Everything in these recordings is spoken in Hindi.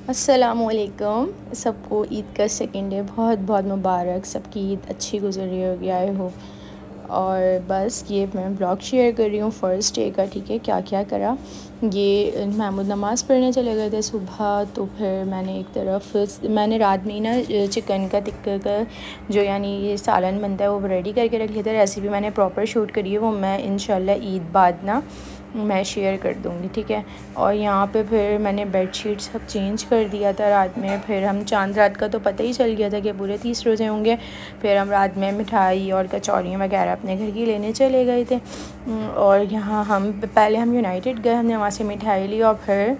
अस्सलामुअलैकुम। सबको ईद का सेकंड डे बहुत बहुत मुबारक। सबकी ईद अच्छी गुजर रही होगी आई होप। और बस ये मैं ब्लॉग शेयर कर रही हूँ फ़र्स्ट डे का। ठीक है, क्या क्या करा। ये महमूद नमाज़ पढ़ने चले गए थे सुबह, तो फिर मैंने एक तरफ मैंने रात में ही ना चिकन का टिक्का का जो यानी ये सालन बनता है वो रेडी करके रख लिया था। रेसिपी मैंने प्रॉपर शूट करी है, वो मैं इंशाल्लाह ईद बाद ना मैं शेयर कर दूँगी। ठीक है। और यहाँ पे फिर मैंने बेडशीट सब चेंज कर दिया था रात में। फिर हम चांद रात का तो पता ही चल गया था कि पूरे 30 रोज़े होंगे। फिर हम रात में मिठाई और कचौरियाँ वगैरह अपने घर की लेने चले गए थे। और यहाँ हम पहले हम यूनाइटेड गए, हमने वहाँ से मिठाई ली और फिर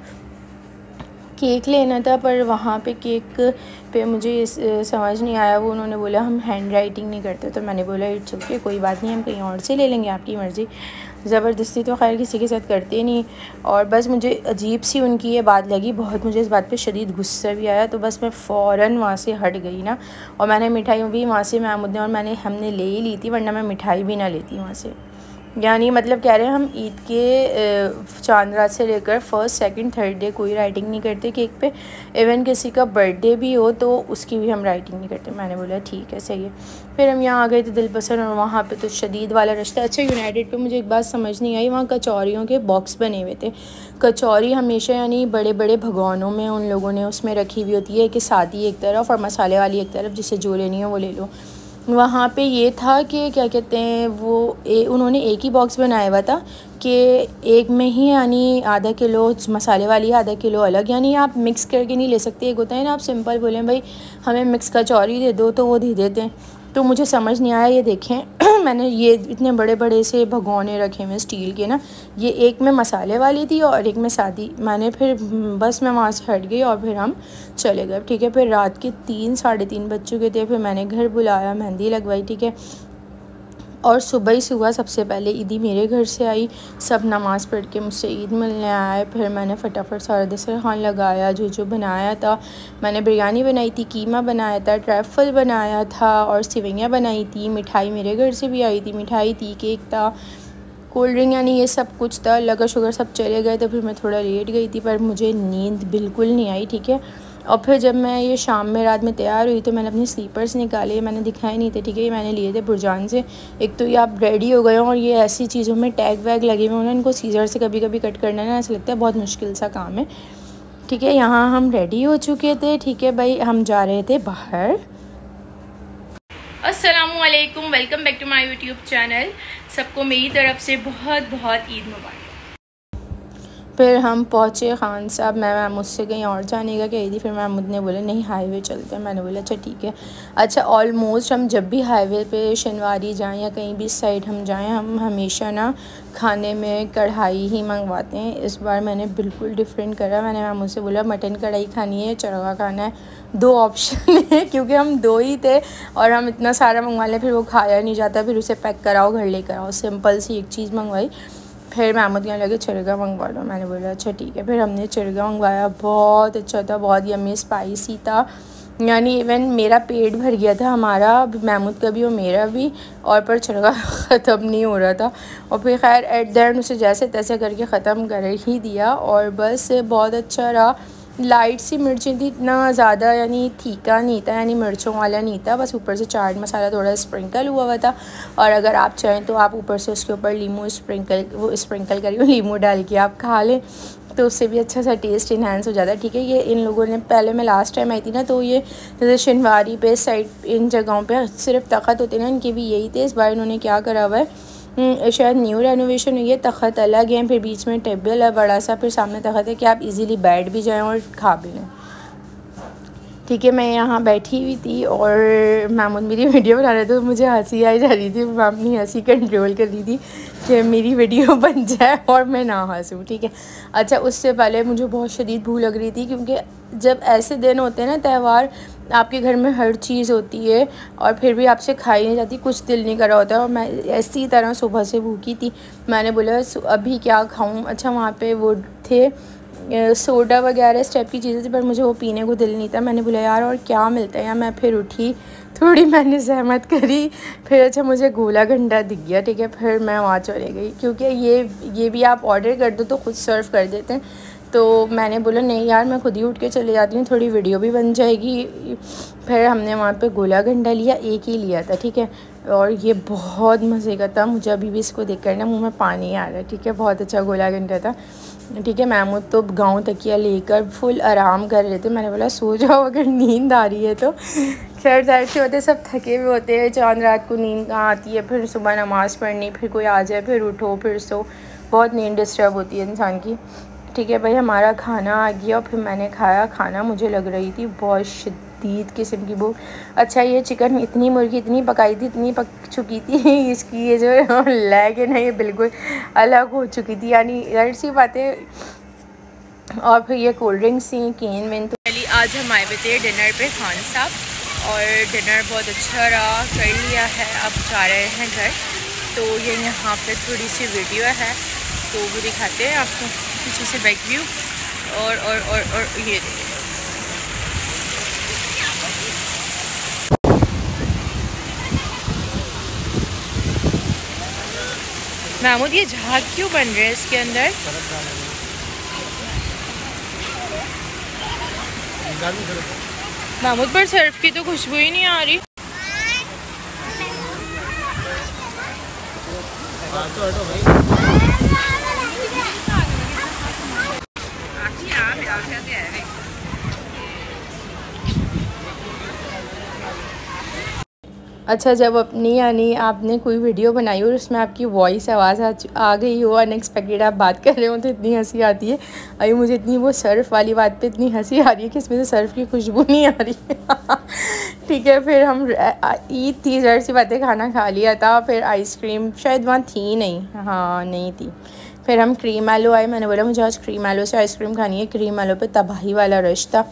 केक लेना था। पर वहाँ पे केक पे मुझे समझ नहीं आया। वो उन्होंने बोला हम हैंड राइटिंग नहीं करते, तो मैंने बोला इट्स ओके, कोई बात नहीं, हम कहीं और से ले लेंगे, आपकी मर्ज़ी। ज़बरदस्ती तो खैर किसी के साथ करते नहीं। और बस मुझे अजीब सी उनकी ये बात लगी बहुत, मुझे इस बात पे शदीद गुस्सा भी आया। तो बस मैं फ़ौरन वहाँ से हट गई ना। और मैंने मिठाई भी वहाँ से महमूद ने और हमने ले ही ली थी, वरना मैं मिठाई भी ना लेती वहाँ से। यानी मतलब कह रहे हैं हम ईद के चांद रात से लेकर फर्स्ट सेकंड थर्ड डे कोई राइटिंग नहीं करते केक पे। इवन किसी का बर्थडे भी हो तो उसकी भी हम राइटिंग नहीं करते। मैंने बोला ठीक है, सही है। फिर हम यहाँ आ गए थे दिलपसंद, और वहाँ पे तो शदीद वाला रिश्ता। अच्छा, यूनाइटेड पे मुझे एक बात समझ नहीं आई, वहाँ कचौरियों के बॉक्स बने हुए थे। कचौरी हमेशा यानी बड़े बड़े भगोनों में उन लोगों ने उसमें रखी हुई होती है कि सादी एक तरफ और मसाले वाली एक तरफ, जिसे जो लेनी हो वो ले लो। वहाँ पे ये था कि क्या कहते हैं वो उन्होंने एक ही बॉक्स बनाया हुआ था कि एक में ही यानी आधा किलो मसाले वाली आधा किलो अलग, यानी आप मिक्स करके नहीं ले सकते। एक होता है ना आप सिंपल बोलें भाई हमें मिक्स कचौरी दे दो, तो वो दे देते हैं। तो मुझे समझ नहीं आया। ये देखें मैंने ये इतने बड़े बड़े से भगोने रखे हुए स्टील के ना, ये एक में मसाले वाली थी और एक में सादी। मैंने फिर बस मैं वहाँ से हट गई और फिर हम चले गए। ठीक है। फिर रात के 3 साढ़े 3 बज चुके थे। फिर मैंने घर बुलाया, मेहंदी लगवाई। ठीक है। और सुबह ही सुबह सबसे पहले ईदी मेरे घर से आई, सब नमाज़ पढ़ के मुझसे ईद मिलने आए। फिर मैंने फटाफट सारा दस्तरखान लगाया, जो जो बनाया था। मैंने बिरयानी बनाई थी, कीमा बनाया था, ट्रैफल बनाया था और सेवइयाँ बनाई थी। मिठाई मेरे घर से भी आई थी, मिठाई थी, केक था, कोल्ड ड्रिंक, यानी ये सब कुछ था। अल्लाह का शुक्र सब चले गए। तो फिर मैं थोड़ा लेट गई थी, पर मुझे नींद बिल्कुल नहीं आई। ठीक है। और फिर जब मैं ये शाम में रात में तैयार हुई तो मैंने अपने स्लीपर्स निकाले, मैंने दिखाए नहीं थे। ठीक है। ये मैंने लिए थे बुरजान से। एक तो ये आप रेडी हो गए हो और ये ऐसी चीज़ों में टैग वैग लगे हुए हैं, इनको सीजर से कभी कभी कट करना ना ऐसा लगता है बहुत मुश्किल सा काम है। ठीक है। यहाँ हम रेडी हो चुके थे। ठीक है भाई, हम जा रहे थे बाहर। अस्सलामुअलैकुम, welcome back to my YouTube channel. सबको मेरी तरफ से बहुत बहुत ईद मुबारक। फिर हम पहुँचे खान साहब। मैं मुझसे कहीं और जाने का कही थी, फिर महमूद ने बोला नहीं हाईवे चलते हैं। मैंने बोला अच्छा ठीक है। अच्छा, ऑलमोस्ट हम जब भी हाईवे पे शनिवारी जाएं या कहीं भी साइड हम जाएं, हम हमेशा ना खाने में कढ़ाई ही मंगवाते हैं। इस बार मैंने बिल्कुल डिफरेंट करा। मैंने महमूद से बोला मटन कढ़ाई खानी है, चरवा खाना है, 2 ऑप्शन है। क्योंकि हम 2 ही थे और हम इतना सारा मंगवा लें फिर वो खाया नहीं जाता, फिर उसे पैक कराओ घर लेकर आओ। सिंपल सी एक चीज़ मंगवाई। फिर महमूद कहने लगे चिरगा मंगवा लो। मैंने बोला अच्छा ठीक है। फिर हमने चिरगा मंगवाया, बहुत अच्छा था, बहुत यम्मी स्पाइसी था। यानी इवन मेरा पेट भर गया था, हमारा महमूद का भी और मेरा भी। और पर चिरगा ख़त्म नहीं हो रहा था। और फिर खैर एट द एंड उसे जैसे तैसे करके ख़त्म कर ही दिया। और बस बहुत अच्छा रहा। लाइट सी मिर्चें थी, इतना ज़्यादा यानी तीखा नहीं था, यानी मिर्चों वाला नहीं था। बस ऊपर से चाट मसाला थोड़ा स्प्रिंकल हुआ हुआ था। और अगर आप चाहें तो आप ऊपर से उसके ऊपर लीमू स्प्रिंकल करिए, लीमू डाल के आप खा लें तो उससे भी अच्छा सा टेस्ट इन्हांस हो जाता है। ठीक है। ये इन लोगों ने पहले मैं लास्ट टाइम आई थी ना, तो ये जैसे शनिवारी पे साइड इन जगहों पे सिर्फ तख़त होते ना, इनके भी यही थे। इस बार इन्होंने क्या करा हुआ है, शायद न्यू रेनोवेशन हुई है, तख़त अलग है, फिर बीच में टेबल है बड़ा सा, फिर सामने तख़त है कि आप इजीली बैठ भी जाएं और खा भी लें। ठीक है। मैं यहाँ बैठी हुई थी और महमूद मेरी वीडियो बना रहे थे, तो मुझे हंसी आई जा रही थी। मैं अपनी हंसी कंट्रोल कर रही थी कि मेरी वीडियो बन जाए और मैं ना हंसूँ। ठीक है। अच्छा, उससे पहले मुझे बहुत शदीद भूख लग रही थी, क्योंकि जब ऐसे दिन होते हैं ना त्यौहार, आपके घर में हर चीज़ होती है और फिर भी आपसे खाई नहीं जाती, कुछ दिल नहीं कर रहा होता है। और मैं इसी तरह सुबह से भूखी थी। मैंने बोला अभी क्या खाऊं। अच्छा, वहाँ पे वो थे सोडा वगैरह इस टाइप की चीज़ें थी, पर मुझे वो पीने को दिल नहीं था। मैंने बोला यार और क्या मिलता है यार। मैं फिर उठी, थोड़ी मैंने ज़हमत करी, फिर अच्छा मुझे गोला गंडा दिख गया। ठीक है। फिर मैं वहाँ चले गई, क्योंकि ये भी आप ऑर्डर कर दो तो ख़ुद सर्व कर देते हैं। तो मैंने बोला नहीं यार मैं खुद ही उठ के चले जाती हूँ, थोड़ी वीडियो भी बन जाएगी। फिर हमने वहाँ पे गोला गंडा लिया, एक ही लिया था, ठीक है। और ये बहुत मज़े का था, मुझे अभी भी इसको देख कर ना मुँह में पानी आ रहा है, ठीक है। बहुत अच्छा गोला गंडा था, ठीक है। महमूद तो गाँव तकिया लेकर फुल आराम कर रहे थे। मैंने बोला सो जाओ अगर नींद आ रही है तो। खैर जाहिर सी होते सब थके हुए होते हैं, चांद रात को नींद कहाँ आती है, फिर सुबह नमाज़ पढ़नी, फिर कोई आ जाए, फिर उठो, फिर सो, बहुत नींद डिस्टर्ब होती है इंसान की, ठीक है भाई। हमारा खाना आ गया और फिर मैंने खाया खाना। मुझे लग रही थी बहुत शदीद किस्म की भूख। अच्छा ये चिकन इतनी मुर्गी इतनी पकाई थी, इतनी पक चुकी थी, इसकी ये जो लेग है ना ये बिल्कुल अलग हो चुकी थी, यानी जाहिर सी बातें। और फिर ये कोल्ड ड्रिंक्स थी, केन वेन। तो पहले आज हम आए हुए थे डिनर पे खान साहब, और डिनर बहुत अच्छा रहा, कर लिया है, अब जा रहे हैं घर। तो ये यहाँ पे थोड़ी सी वीडियो है तो वो दिखाते हैं आपको पीछे से बैक व्यू। और ये महमूद ये जहाज क्यों बन रहे हैं इसके अंदर? महमूद पर सर्फ की तो खुशबू ही नहीं आ रही। अच्छा जब अपनी यानी आपने कोई वीडियो बनाई और उसमें आपकी वॉइस आवाज़ आ गई हो, अनएक्सपेक्टेड आप बात कर रहे हो, तो इतनी हंसी आती है। अभी मुझे इतनी वो सर्फ़ वाली बात पे इतनी हंसी आ रही है कि इसमें से सर्फ़ की खुशबू नहीं आ रही है। ठीक है, फिर हम ईद थी, ज़रा सी बातें, खाना खा लिया था, फिर आइसक्रीम शायद वहाँ थी नहीं, हाँ नहीं थी। फिर हम क्रीम आलू आए, मैंने बोला मुझे आज क्रीम आलू से आइसक्रीम खानी है। क्रीम आलू पे तबाही वाला रश था,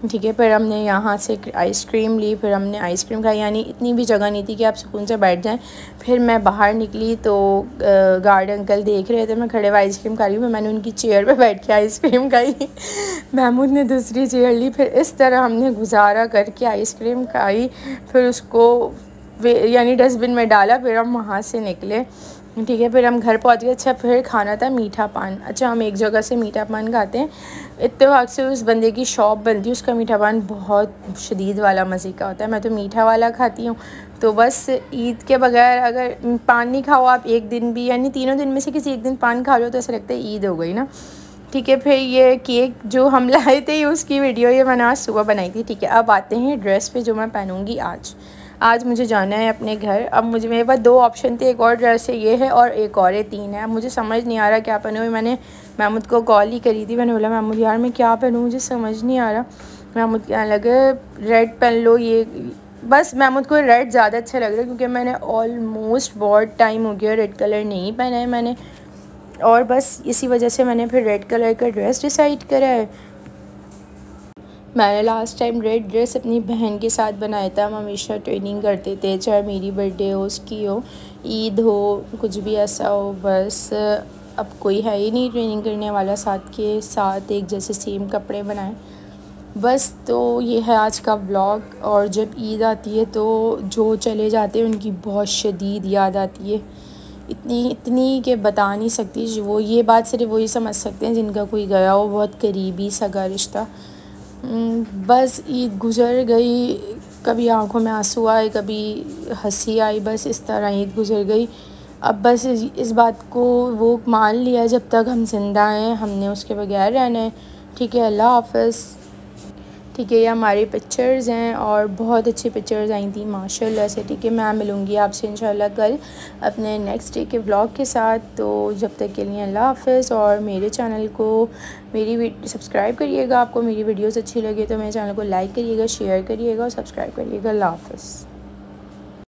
ठीक है। फिर हमने यहाँ से आइसक्रीम ली, फिर हमने आइसक्रीम खाई, यानी इतनी भी जगह नहीं थी कि आप सुकून से बैठ जाएं। फिर मैं बाहर निकली तो गार्ड अंकल देख रहे थे मैं खड़े हुए आइसक्रीम खा रही हूँ, मैंने उनकी चेयर पे बैठ के आइसक्रीम खाई। महमूद ने दूसरी चेयर ली, फिर इस तरह हमने गुजारा करके आइसक्रीम खाई, फिर उसको यानी डस्टबिन में डाला, फिर हम वहाँ से निकले, ठीक है। फिर हम घर पहुँच गए। अच्छा फिर खाना था मीठा पान। अच्छा हम एक जगह से मीठा पान खाते हैं, इत्तेफाक से उस बंदे की शॉप बनती है, उसका मीठा पान बहुत शदीद वाला मज़े का होता है। मैं तो मीठा वाला खाती हूँ। तो बस ईद के बगैर अगर पान नहीं खाओ आप एक दिन भी, यानी तीनों दिन में से किसी एक दिन पान खा लो तो ऐसा लगता है ईद हो गई ना, ठीक है। फिर ये केक जो हम लाए थे उसकी वीडियो ये मैंने आज सुबह बनाई थी, ठीक है। अब आते हैं ड्रेस पे जो मैं पहनूँगी आज मुझे जाना है अपने घर। अब मेरे पास दो ऑप्शन थे, एक और ड्रेस है ये है और एक और है, तीन है। अब मुझे समझ नहीं आ रहा क्या पहनूँ। मैंने महमूद को कॉल ही करी थी, मैंने बोला महमूद यार मैं क्या पहनूँ, मुझे समझ नहीं आ रहा। महमूद कहने लगे रेड पहन लो, ये बस महमूद को रेड ज़्यादा अच्छा लग रहा है क्योंकि मैंने ऑलमोस्ट बहुत टाइम हो गया रेड कलर नहीं पहना है मैंने, और बस इसी वजह से मैंने फिर रेड कलर का ड्रेस डिसाइड करा है। मैंने लास्ट टाइम रेड ड्रेस अपनी बहन के साथ बनाया था। हम हमेशा ट्रेनिंग करते थे, चाहे मेरी बर्थडे हो, उसकी हो, ईद हो, कुछ भी ऐसा हो। बस अब कोई है ही नहीं ट्रेनिंग करने वाला साथ के साथ एक जैसे सेम कपड़े बनाए बस। तो ये है आज का व्लॉग। और जब ईद आती है तो जो चले जाते हैं उनकी बहुत शदीद याद आती है, इतनी कि बता नहीं सकती। वो ये बात सिर्फ वही समझ सकते हैं जिनका कोई गया हो बहुत करीबी सगा रिश्ता। बस ईद गुज़र गई, कभी आंखों में आंसू आए, कभी हंसी आई, बस इस तरह ईद गुज़र गई। अब बस इस बात को वो मान लिया जब तक हम ज़िंदा हैं हमने उसके बगैर रहना है, ठीक है। अल्लाह हाफ़िज़, ठीक है। ये हमारी पिक्चर्स हैं और बहुत अच्छी पिक्चर्स आई थी माशाल्लाह से, ठीक है। मैं मिलूँगी आपसे इंशाल्लाह कल अपने नेक्स्ट डे के व्लॉग के साथ। तो जब तक के लिए अल्लाह हाफ़िज़। और मेरे चैनल को सब्सक्राइब करिएगा, आपको मेरी वीडियोस अच्छी लगे तो मेरे चैनल को लाइक करिएगा, शेयर करिएगा और सब्सक्राइब करिएगा। अल्लाह हाफ़िज़।